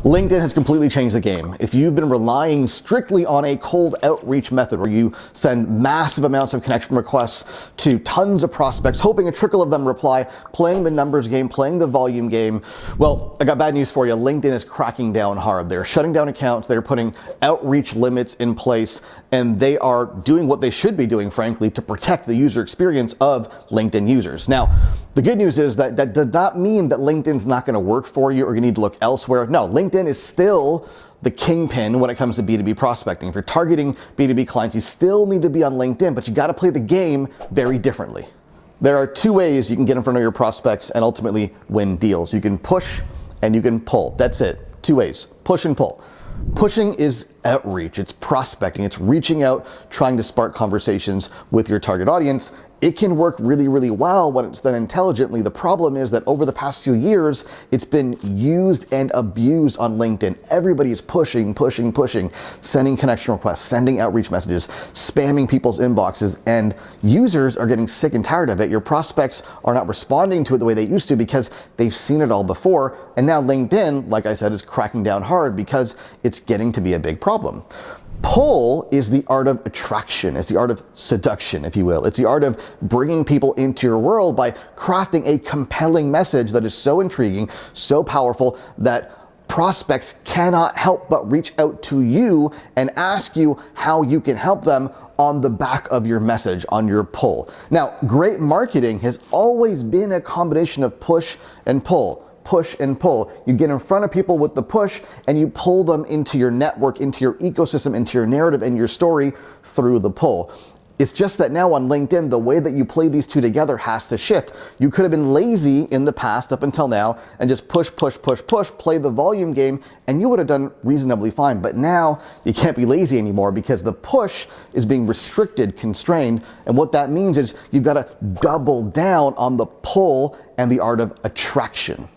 LinkedIn has completely changed the game. If you've been relying strictly on a cold outreach method where you send massive amounts of connection requests to tons of prospects, hoping a trickle of them reply, playing the numbers game, playing the volume game, well, I got bad news for you. LinkedIn is cracking down hard. They're shutting down accounts, they're putting outreach limits in place, and they are doing what they should be doing, frankly, to protect the user experience of LinkedIn users. Now, the good news is that that does not mean that LinkedIn's not going to work for you or you need to look elsewhere. No, LinkedIn is still the kingpin when it comes to B2B prospecting. If you're targeting B2B clients, you still need to be on LinkedIn, but you got to play the game very differently. There are two ways you can get in front of your prospects and ultimately win deals. You can push and you can pull. That's it. Two ways, push and pull. Pushing is outreach, it's prospecting, it's reaching out, trying to spark conversations with your target audience. It can work really, really well when it's done intelligently. The problem is that over the past few years, it's been used and abused on LinkedIn. Everybody is pushing, sending connection requests, sending outreach messages, spamming people's inboxes, and users are getting sick and tired of it. Your prospects are not responding to it the way they used to because they've seen it all before. And now LinkedIn, like I said, is cracking down hard because it's getting to be a big problem. Pull is the art of attraction. It's the art of seduction, if you will. It's the art of bringing people into your world by crafting a compelling message that is so intriguing, so powerful that prospects cannot help but reach out to you and ask you how you can help them on the back of your message, on your pull. Now, great marketing has always been a combination of push and pull. Push and pull. You get in front of people with the push and you pull them into your network, into your ecosystem, into your narrative and your story through the pull. It's just that now on LinkedIn, the way that you play these two together has to shift. You could have been lazy in the past up until now and just push, play the volume game, and you would have done reasonably fine. But now you can't be lazy anymore because the push is being restricted, constrained, and what that means is you've got to double down on the pull and the art of attraction.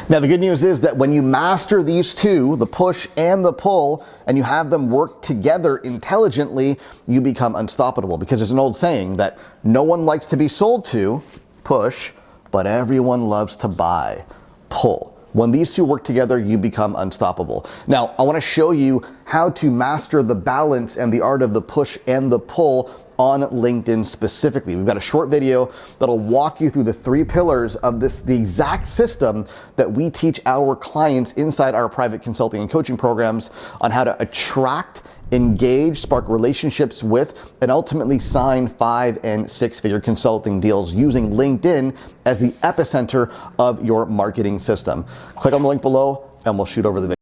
Now, the good news is that when you master these two, the push and the pull, and you have them work together intelligently, you become unstoppable. Because there's an old saying that no one likes to be sold to, push, but everyone loves to buy, pull. When these two work together, you become unstoppable. Now, I want to show you how to master the balance and the art of the push and the pull on LinkedIn specifically. We've got a short video that'll walk you through the three pillars of the exact system that we teach our clients inside our private consulting and coaching programs on how to attract, engage, spark relationships with, and ultimately sign 5- and 6-figure consulting deals using LinkedIn as the epicenter of your marketing system. Click on the link below and we'll shoot over the video.